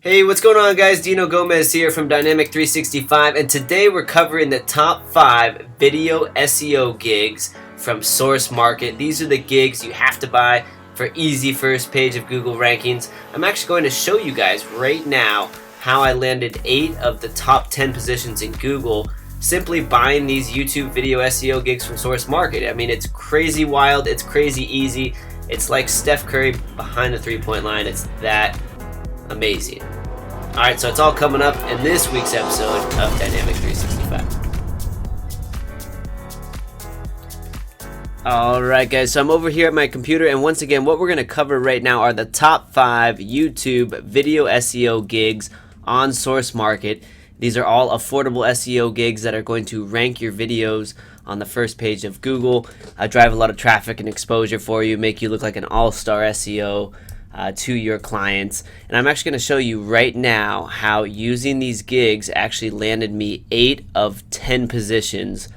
Hey, what's going on, guys? Dino Gomez here from Dynamic 365, and today we're covering the top 5 video SEO gigs from Source Market. These are the gigs you have to buy for easy first page of Google rankings. I'm actually going to show you guys right now how I landed 8 of the top 10 positions in Google simply buying these YouTube video SEO gigs from Source Market. I mean, it's crazy wild, it's crazy easy. It's like Steph Curry behind the three-point line. It's that amazing. Alright, so it's all coming up in this week's episode of Dynamic 365. Alright guys, so I'm over here at my computer, and once again what we're going to cover right now are the top 5 YouTube video SEO gigs on Source Market. These are all affordable SEO gigs that are going to rank your videos on the first page of Google, drive a lot of traffic and exposure for you, make you look like an all-star SEO to your clients. And I'm actually going to show you right now how using these gigs actually landed me 8 of 10 positions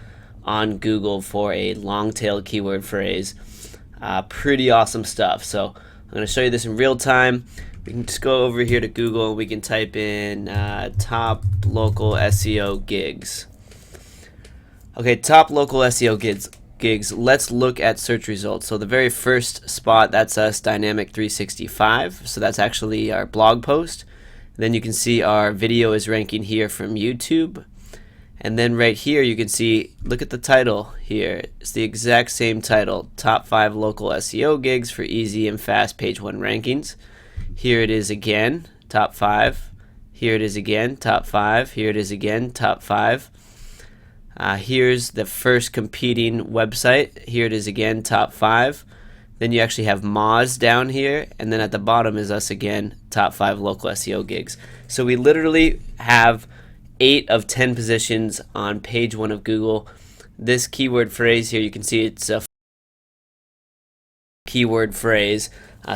on Google for a long tail keyword phrase. Pretty awesome stuff. So I'm going to show you this in real time. We can just go over here to Google and we can type in top local SEO gigs. Okay, top local SEO gigs. Let's look at search results. So the very first spot, that's us, Dynamic 365. So that's actually our blog post. Then you can see our video is ranking here from YouTube. And then right here you can see, look at the title here. It's the exact same title, top 5 local SEO gigs for easy and fast page 1 rankings. Here it is again, top 5. Here it is again, top 5. Here it is again, top 5. Here's the first competing website. Here it is again, top 5. Then you actually have Moz down here, and then at the bottom is us again, top 5 local SEO gigs. So we literally have 8 of 10 positions on page 1 of Google. This keyword phrase here, you can see it's a keyword phrase.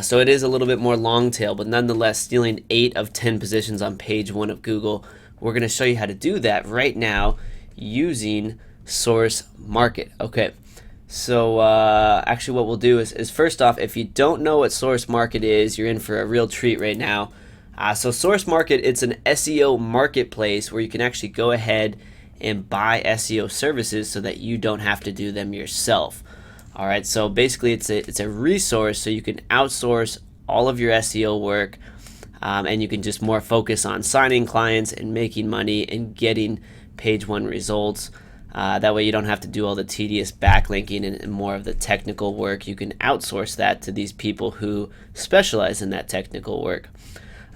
So it is a little bit more long tail, but nonetheless stealing 8 of 10 positions on page 1 of Google. We're going to show you how to do that right now using Source Market. Okay, so actually what we'll do is first off, if you don't know what Source Market is, you're in for a real treat right now. So Source Market, it's an SEO marketplace where you can actually go ahead and buy SEO services so that you don't have to do them yourself. Alright, so basically it's a resource so you can outsource all of your SEO work, and you can just more focus on signing clients and making money and getting page 1 results. That way you don't have to do all the tedious backlinking and more of the technical work. You can outsource that to these people who specialize in that technical work.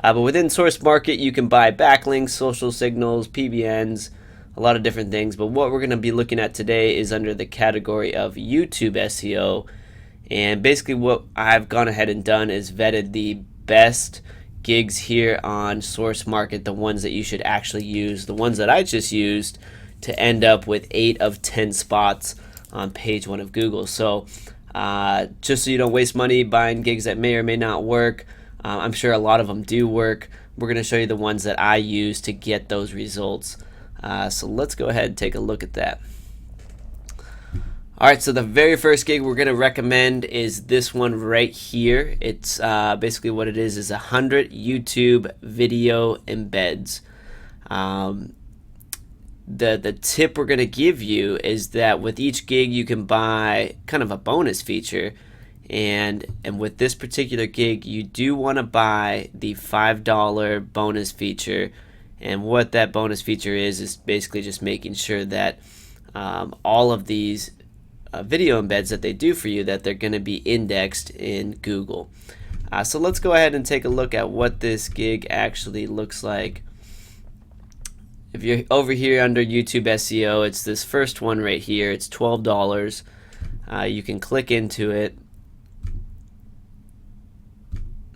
But within Source Market you can buy backlinks, social signals, PBNs, a lot of different things. But what we're going to be looking at today is under the category of YouTube SEO. And basically what I've gone ahead and done is vetted the best gigs here on Source Market, the ones that you should actually use, the ones that I just used to end up with 8 of 10 spots on page 1 of Google. So just so you don't waste money buying gigs that may or may not work, I'm sure a lot of them do work. We're going to show you the ones that I use to get those results. So let's go ahead and take a look at that. Alright, so the very first gig we're going to recommend is this one right here. It's basically what it is 100 YouTube video embeds. The tip we're going to give you is that with each gig you can buy kind of a bonus feature, and with this particular gig you do want to buy the $5 bonus feature. And what that bonus feature is basically just making sure that all of these video embeds that they do for you, that they're going to be indexed in Google. So let's go ahead and take a look at what this gig actually looks like. If you're over here under YouTube SEO, it's this first one right here. It's $12. You can click into it.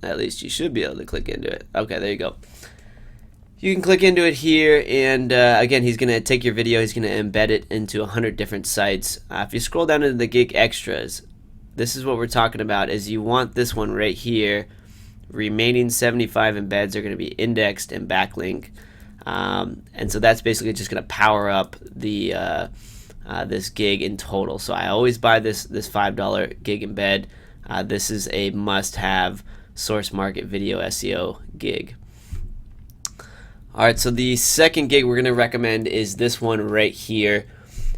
At least you should be able to click into it. Okay, there you go. You can click into it here, and again, he's going to take your video, he's going to embed it into 100 different sites. If you scroll down into the gig extras, this is what we're talking about, is you want this one right here. Remaining 75 embeds are going to be indexed and backlink. And so that's basically just going to power up the this gig in total. So I always buy this $5 gig embed. This is a must-have Source Market video SEO gig. Alright, so the second gig we're going to recommend is this one right here.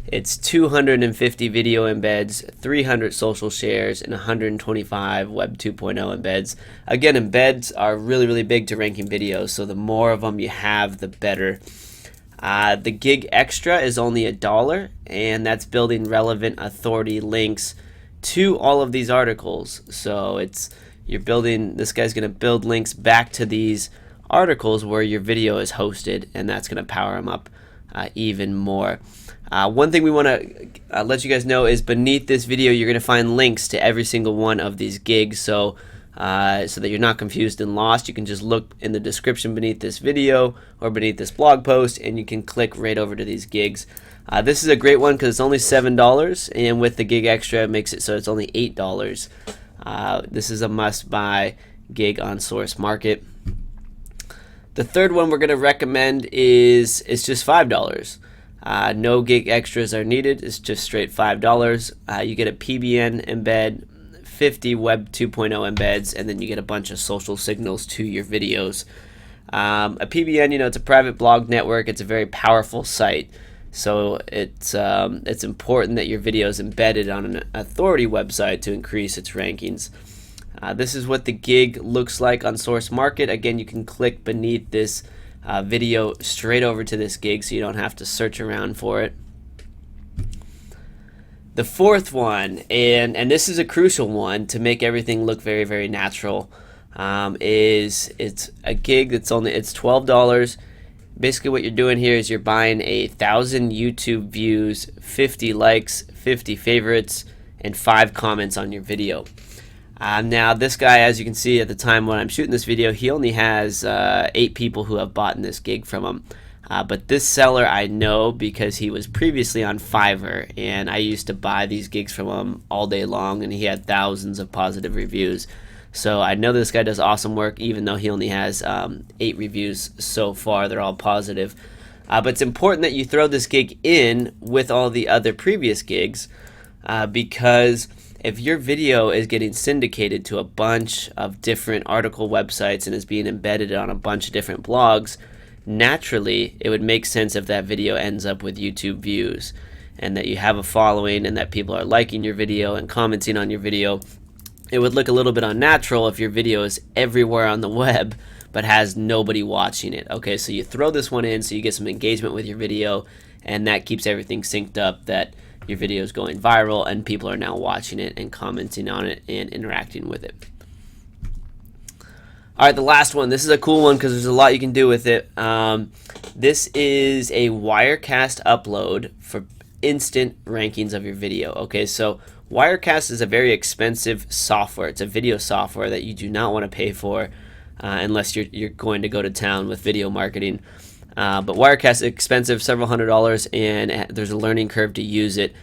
It's 250 video embeds, 300 social shares, and 125 Web 2.0 embeds. Again, embeds are really big to ranking videos, so the more of them you have, the better. The gig extra is only $1, and that's building relevant authority links to all of these articles. So this guy's going to build links back to these articles where your video is hosted, and that's going to power them up even more. One thing we want to let you guys know is beneath this video you're going to find links to every single one of these gigs, so that you're not confused and lost. You can just look in the description beneath this video or beneath this blog post, and you can click right over to these gigs. This is a great one because it's only $7, and with the gig extra it makes it so it's only $8. This is a must-buy gig on Source Market. The third one we're going to recommend is just $5. No gig extras are needed. It's just straight $5. You get a PBN embed, 50 Web 2.0 embeds, and then you get a bunch of social signals to your videos. A PBN, it's a private blog network. It's a very powerful site. So it's important that your video is embedded on an authority website to increase its rankings. This is what the gig looks like on Source Market. Again, you can click beneath this video straight over to this gig, so you don't have to search around for it. The fourth one, and this is a crucial one to make everything look very natural, it's a gig that's it's $12. Basically what you're doing here is you're buying 1,000 YouTube views, 50 likes, 50 favorites, and 5 comments on your video. Now this guy, as you can see at the time when I'm shooting this video, he only has 8 people who have bought this gig from him. But this seller I know because he was previously on Fiverr, and I used to buy these gigs from him all day long, and he had thousands of positive reviews. So I know this guy does awesome work, even though he only has 8 reviews so far. They're all positive. But it's important that you throw this gig in with all the other previous gigs, because if your video is getting syndicated to a bunch of different article websites and is being embedded on a bunch of different blogs, naturally it would make sense if that video ends up with YouTube views and that you have a following and that people are liking your video and commenting on your video. It would look a little bit unnatural if your video is everywhere on the web but has nobody watching it. Okay, so you throw this one in so you get some engagement with your video, and that keeps everything synced up, that your video is going viral and people are now watching it and commenting on it and interacting with it. Alright, the last one. This is a cool one because there's a lot you can do with it. This is a Wirecast upload for instant rankings of your video. Okay, so Wirecast is a very expensive software. It's a video software that you do not want to pay for unless you're going to go to town with video marketing. But Wirecast is expensive, several $100s, and there's a learning curve to use it.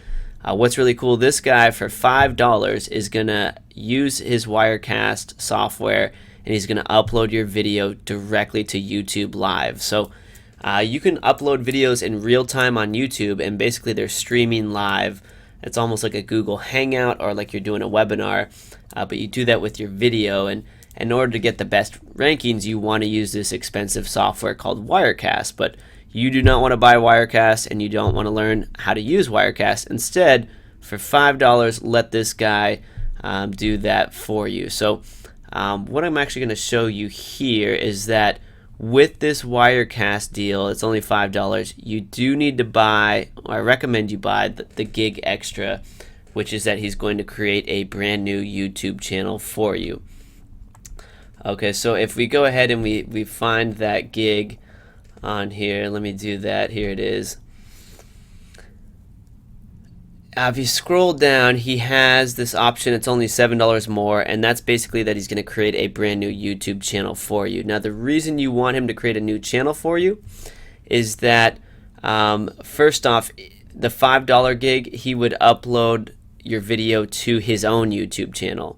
What's really cool, this guy for $5 is going to use his Wirecast software, and he's going to upload your video directly to YouTube Live. So you can upload videos in real time on YouTube, and basically they're streaming live. It's almost like a Google Hangout or like you're doing a webinar, but you do that with your video. And in order to get the best rankings, you want to use this expensive software called Wirecast. But you do not want to buy Wirecast, and you don't want to learn how to use Wirecast. Instead, for $5, let this guy do that for you. So what I'm actually going to show you here is that with this Wirecast deal, it's only $5. You do need to buy, or I recommend you buy the gig extra, which is that he's going to create a brand new YouTube channel for you. Okay, so if we go ahead and we find that gig on here, let me do that. Here it is. If you scroll down, he has this option. It's only $7 more, and that's basically that he's going to create a brand new YouTube channel for you. Now, the reason you want him to create a new channel for you is that first off, the $5 gig, he would upload your video to his own YouTube channel.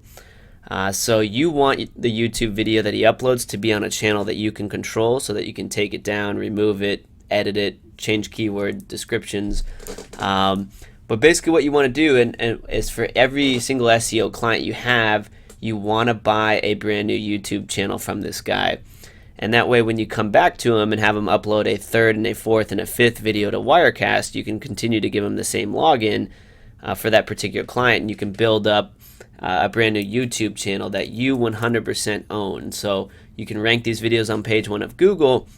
So you want the YouTube video that he uploads to be on a channel that you can control, so that you can take it down, remove it, edit it, change keyword descriptions. But basically what you want to do and is for every single SEO client you have, you want to buy a brand new YouTube channel from this guy. And that way when you come back to them and have them upload a third and a fourth and a fifth video to Wirecast, you can continue to give them the same login for that particular client, and you can build up a brand new YouTube channel that you 100% own. So you can rank these videos on page 1 of Google,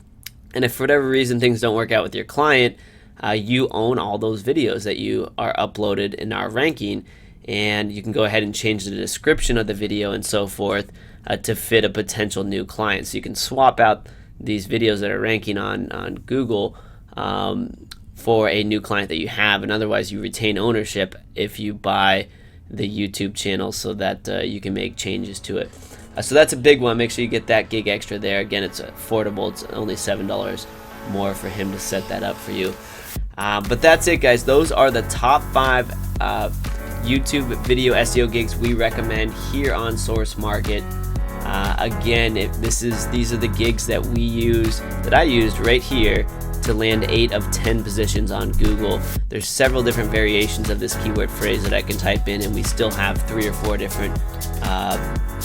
and if for whatever reason things don't work out with your client, you own all those videos that you are uploaded and are ranking, and you can go ahead and change the description of the video and so forth to fit a potential new client. So you can swap out these videos that are ranking on Google for a new client that you have, and otherwise you retain ownership if you buy the YouTube channel so that you can make changes to it. So that's a big one. Make sure you get that gig extra there. Again, it's affordable. It's only $7 more for him to set that up for you. But that's it, guys. Those are the top 5 YouTube video SEO gigs we recommend here on Source Market. Again, these are the gigs that I used right here to land 8 of 10 positions on Google. There's several different variations of this keyword phrase that I can type in, and we still have 3 or 4 different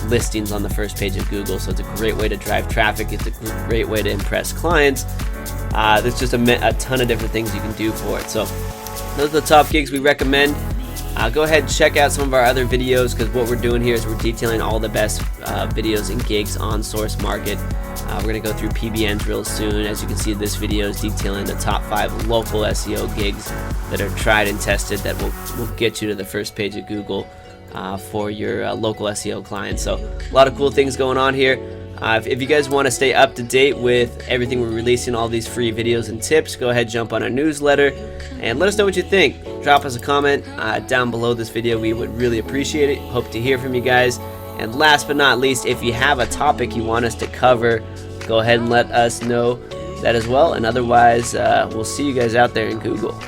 listings on the first page of Google. So it's a great way to drive traffic. It's a great way to impress clients. There's just a ton of different things you can do for it. So those are the top gigs we recommend. Go ahead and check out some of our other videos, because what we're doing here is we're detailing all the best videos and gigs on Source Market. We're going to go through PBNs real soon. As you can see, this video is detailing the top 5 local SEO gigs that are tried and tested that will get you to the first page of Google for your local SEO clients. So a lot of cool things going on here. If you guys want to stay up to date with everything we're releasing, all these free videos and tips, go ahead, jump on our newsletter and let us know what you think. Drop us a comment down below this video. We would really appreciate it. Hope to hear from you guys. And last but not least, if you have a topic you want us to cover, go ahead and let us know that as well. And otherwise, we'll see you guys out there in Google.